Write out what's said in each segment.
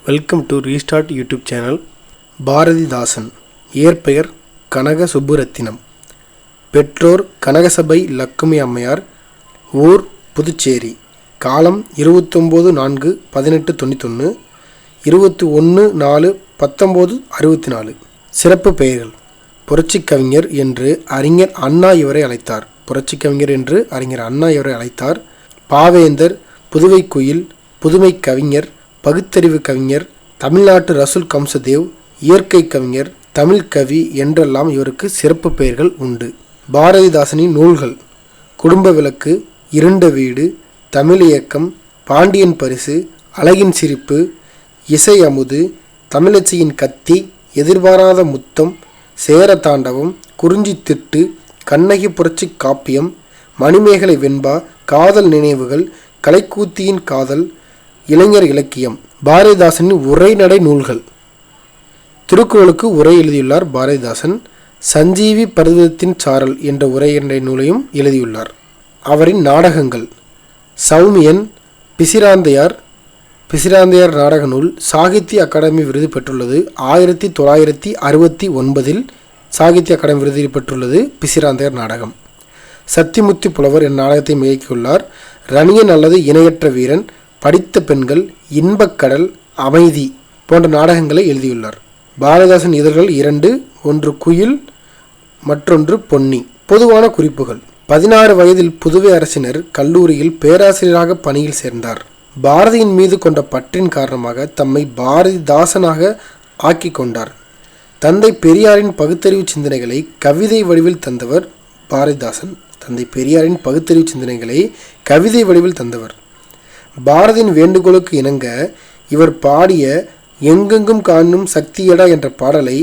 Welcome to restart YouTube channel. Bharathidasan. இயற்பெயர் கனக சுப்புரத்தினம். பெற்றோர் கனகசபை லக்குமி அம்மையார். ஊர் புதுச்சேரி. காலம் 29/4/1891, 21/4/1964. சிறப்பு பெயர்கள்: புரட்சிக் கவிஞர் என்று அறிஞர் அண்ணா இவரை அழைத்தார். பாவேந்தர், புதுவை குயில், புதுமை கவிஞர், பகுத்தறிவு கவிஞர், தமிழ்நாட்டு ரசூல் கம்சதேவ், இயற்கை கவிஞர், தமிழ் கவி என்றெல்லாம் இவருக்கு சிறப்பு பெயர்கள் உண்டு. பாரதிதாசனின் நூல்கள்: குடும்ப விளக்கு, இருண்ட வீடு, தமிழ் இயக்கம், பாண்டியன் பரிசு, அழகின் சிரிப்பு, இசை அமுது, தமிழச்சியின் கத்தி, எதிர்பாராத முத்தம், சேர தாண்டவம், குறிஞ்சி திட்டு, கண்ணகி புரட்சி காப்பியம், மணிமேகலை வெண்பா, காதல் நினைவுகள், கலைக்கூத்தியின் காதல், இளைஞர் இலக்கியம். பாரதிதாசனின் உரைநடை நூல்கள்: திருக்குறளுக்கு உரை எழுதியுள்ளார் பாரதிதாசன். சஞ்சீவி பர்வதத்தின் சாரல் என்ற உரைநடை நூலையும் எழுதியுள்ளார். அவரின் நாடகங்கள்: சௌமியன், பிசிராந்தையார் நாடக நூல் சாகித்ய அகாடமி விருது பெற்றுள்ளது. 1969 சாகித்ய அகாடமி விருது பெற்றுள்ளது பிசிராந்தையார் நாடகம். சத்திமுத்தி புலவர் என்ற நாடகத்தை இயக்கியுள்ளார். ரணியன் அல்லது இணையற்ற வீரன், படித்த பெண்கள், இன்பக்கடல், அமைதி போன்ற நாடகங்களை எழுதியுள்ளார். பாரதிதாசன் இதழ்கள் 2, ஒன்று குயில், மற்றொன்று பொன்னி. பொதுவான குறிப்புகள்: 16 வயதில் புதுவை அரசினர் கல்லூரியில் பேராசிரியராக பணியில் சேர்ந்தார். பாரதியின் மீது கொண்ட பற்றின் காரணமாக தம்மை பாரதிதாசனாக ஆக்கி கொண்டார். தந்தை பெரியாரின் பகுத்தறிவு சிந்தனைகளை கவிதை வடிவில் தந்தவர் பாரதிதாசன். பாரதியின் வேண்டுகோளுக்கு இணங்க இவர் பாடிய எங்கெங்கும் காணும் சக்தியடா என்ற பாடலை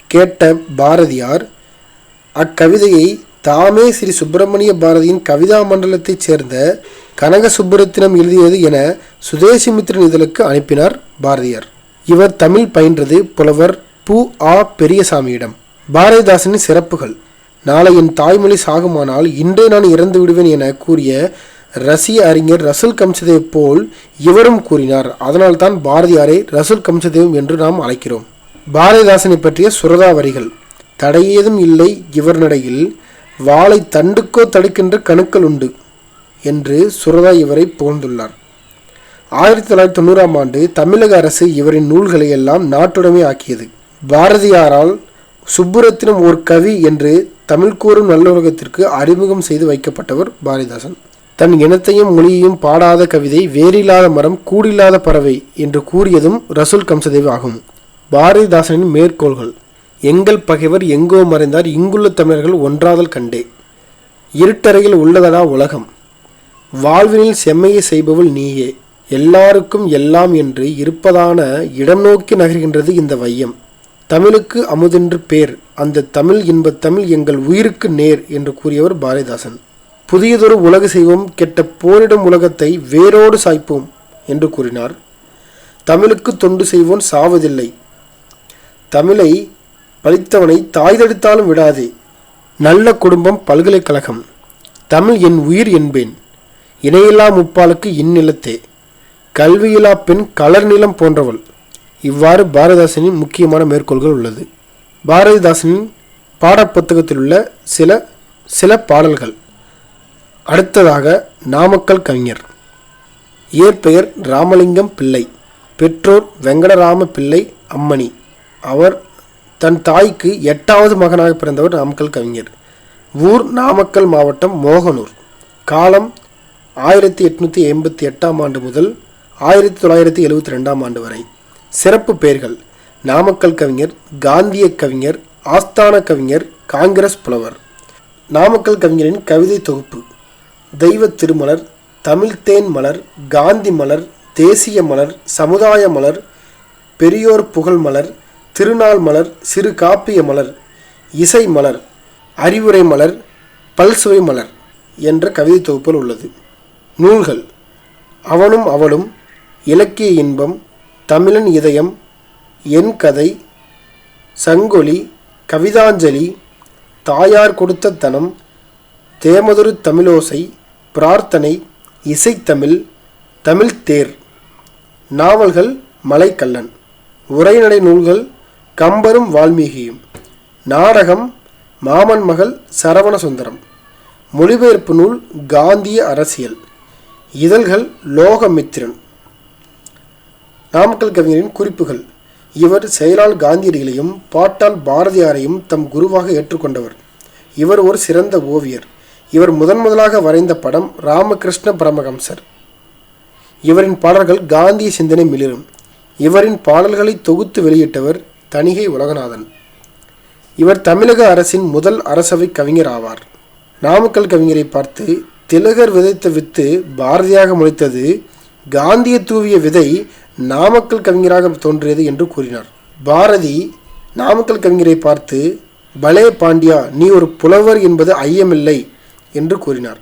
கேட்ட பாரதியார் அக்கவிதையை தாமே ஸ்ரீ சுப்பிரமணிய பாரதியின் கவிதா மண்டலத்தைச் சேர்ந்த கனக சுப்புரத்தினம் எழுதியது என சுதேசிமித்திரன் இதழுக்கு அனுப்பினார் பாரதியார். இவர் தமிழ் பயின்றது புலவர் பு.ஆ. பெரியசாமியிடம். பாரதிதாசனின் சிறப்புகள்: நாளை என் தாய்மொழி சாகுமானால் இன்றே நான் இறந்து விடுவேன் என கூறிய ரஷ்ய அறிஞர் ரசூல் கம்சதேவ் போல் இவரும் கூறினார். அதனால்தான் பாரதியாரை ரசூல் கம்சதேவ் என்று நாம் அழைக்கிறோம். பாரதிதாசனை பற்றிய சுரதா வரிகள்: தடையேதும் இல்லை இவர் நடையில், வாளை தண்டுக்கோ தடுக்கின்ற கணுக்கள் உண்டு என்று சுரதா இவரை புகழ்ந்துள்ளார். 1990ஆம் ஆண்டு தமிழக அரசு இவரின் நூல்களை எல்லாம் நாட்டுடைமை ஆக்கியது. பாரதியாரால் சுப்புரத்தினம் ஓர் கவி என்று தமிழ் கூறும் நல்லுலகத்திற்கு அறிமுகம் செய்து வைக்கப்பட்டவர் பாரதிதாசன். தன் இனத்தையும் மொழியையும் பாடாத கவிதை வேறில்லாத மரம் கூடில்லாத பறவை என்று கூறியதும் ரசூல் கம்சதேவ் ஆகும். பாரதிதாசனின் மேற்கோள்கள்: எங்கள் பகைவர் எங்கோ மறைந்தார், இங்குள்ள தமிழர்கள் ஒன்றாதல் கண்டே. இருட்டறையில் உள்ளதடா உலகம், வாழ்வினில் செம்மையை செய்பவள் நீயே. எல்லாருக்கும் எல்லாம் என்று இருப்பதான இடம் நோக்கி நகர்கின்றது இந்த வையம். தமிழுக்கு அமுதென்று பேர், அந்த தமிழ் இன்பத் தமிழ் எங்கள் உயிருக்கு நேர் என்று கூறியவர் பாரதிதாசன். புதியதொரு உலகு செய்வோம், கெட்ட போரிடும் உலகத்தை வேரோடு சாய்ப்போம் என்று கூறினார். தமிழுக்கு தொண்டு செய்வோன் சாவதில்லை, தமிழை பழித்தவனை தாய் தடுத்தாலும் விடாதே. நல்ல குடும்பம் பல்கலைக்கழகம், தமிழ் என் உயிர் என்பேன். இணையில்லா முப்பாலுக்கு இந்நிலத்தே, கல்வியிலா பெண் கலர் நிலம் போன்றவள். இவ்வாறு பாரதிதாசனின் முக்கியமான மேற்கோள்கள் உள்ளது. பாரதிதாசனின் பாடப்புத்தகத்தில் உள்ள சில பாடல்கள். அடுத்ததாக நாமக்கல் கவிஞர். இயற்பெயர் ராமலிங்கம் பிள்ளை. பெற்றோர் வெங்கடராம பிள்ளை, அம்மணி. அவர் தன் தாய்க்கு 8வது மகனாக பிறந்தவர் நாமக்கல் கவிஞர். ஊர் நாமக்கல் மாவட்டம் மோகனூர். காலம் 1888ஆம் ஆண்டு முதல் 1972ஆம் ஆண்டு வரை. சிறப்பு பெயர்கள்: நாமக்கல் கவிஞர், காந்திய கவிஞர், ஆஸ்தான கவிஞர், காங்கிரஸ் புலவர். நாமக்கல் கவிஞரின் கவிதை தொகுப்பு: தெய்வ திருமலர், தமிழ் தேன் மலர், காந்தி மலர், தேசிய மலர், சமுதாய மலர், பெரியோர் புகழ் மலர், திருநாள் மலர், சிறு காப்பிய மலர், இசை மலர், அறிவுரை மலர், பல்சுவை மலர் என்ற கவிதை தொகுப்பில் உள்ளது. நூல்கள்: அவனும் அவளும், இலக்கிய இன்பம், தமிழன் இதயம், என் கதை, சங்கொலி, கவிதாஞ்சலி, தாயார் கொடுத்த தனம், தேமதுரு தமிழோசை, பிரார்த்தனை, இசைத்தமிழ், தமிழ் தேர். நாவல்கள் மலைக்கல்லன். உரைநடை நூல்கள் கம்பரும் வால்மீகியும். நாடகம் மாமன் மகள் சரவண சுந்தரம். மொழிபெயர்ப்பு நூல் காந்திய அரசியல். இதழ்கள் லோகமித்திரன். நாமக்கல் கவிஞரின் குறிப்புகள். இவர் செயலால் காந்தியடிகளையும் பாட்டால் பாரதியாரையும் தம் குருவாக ஏற்றுக்கொண்டவர். இவர் ஒரு சிறந்த ஓவியர். இவர் முதலாக வரைந்த படம் ராமகிருஷ்ண பரமஹம்சர். இவரின் பாடல்கள் காந்திய சிந்தனை மிளிரும். இவரின் பாடல்களை தொகுத்து வெளியிட்டவர் தணிகை உலகநாதன். இவர் தமிழக அரசின் முதல் அரசவை கவிஞர் ஆவார். நாமக்கல் கவிஞரை பார்த்து திலகர் விதைத்த வித்து பாரதியாக முளைத்தது, காந்திய தூவிய விதை நாமக்கல் கவிஞராக தோன்றியது என்று கூறினார். பாரதி நாமக்கல் கவிஞரை பார்த்து பலே பாண்டியா, நீ ஒரு புலவர் என்பது ஐயமில்லை என்று கூறினார்.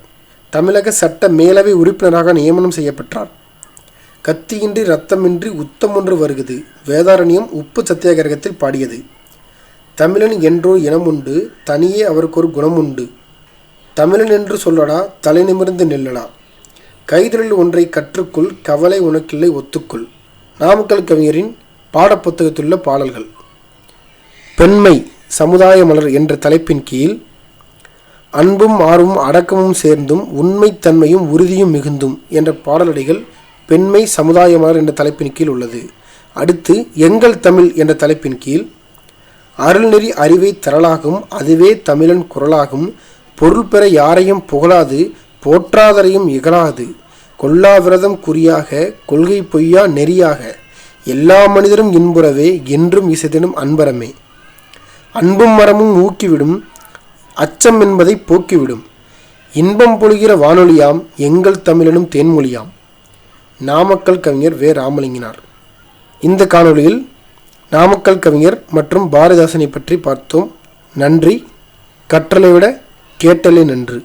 தமிழக சட்ட மேலவை உறுப்பினராக நியமனம் செய்யப்பட்டார். கத்தியின்றி இரத்தமின்றி உத்தமொன்று வருகிறது வேதாரண்யம் உப்பு சத்தியாகிரகத்தில் பாடியது. தமிழன் என்றோ இனமுண்டு, தனியே அவருக்கு ஒரு குணமுண்டு. தமிழன் என்று சொல்லடா, தலை நிமிர்ந்து நில்லடா. கைதொழில் ஒன்றை கற்றுக்கொள், கவலை உனக்கில்லை ஒத்துக்கொள். நாமக்கல் கவிஞரின் பாடப்புத்தகத்துள்ள பாடல்கள். பெண்மை சமுதாய மலர் என்ற தலைப்பின் கீழ் அன்பும் ஆர்வமும் அடக்கமும் சேர்ந்தும் உண்மைத்தன்மையும் உறுதியும் மிகுந்தும் என்ற பாடலடிகள் பெண்மை சமுதாய மலர் என்ற தலைப்பின் கீழ் உள்ளது. அடுத்து எங்கள் தமிழ் என்ற தலைப்பின் கீழ் அருள்நெறி அறிவை தரலாகும், அதுவே தமிழன் குரலாகும், பொருள் பெற யாரையும் புகழாது, போற்றாதரையும் இகழாது, கொல்லா விரதம் குறியாக, கொள்கை பொய்யா நெறியாக, எல்லா மனிதரும் இன்புறவே என்றும் இசைத்திடும் அன்பரமே. அன்பும் மரமும் ஊக்கிவிடும், அச்சம் என்பதை போக்கிவிடும், இன்பம் பொழிகிற வானொலியாம், எங்கள் தமிழனும் தேன்மொழியாம். நாமக்கல் கவிஞர் வே. ராமலிங்கனார். இந்த காணொளியில் நாமக்கல் கவிஞர் மற்றும் பாரதிதாசனை பற்றி பார்த்தோம். நன்றி. கற்றலை விட கேட்டலே நன்று.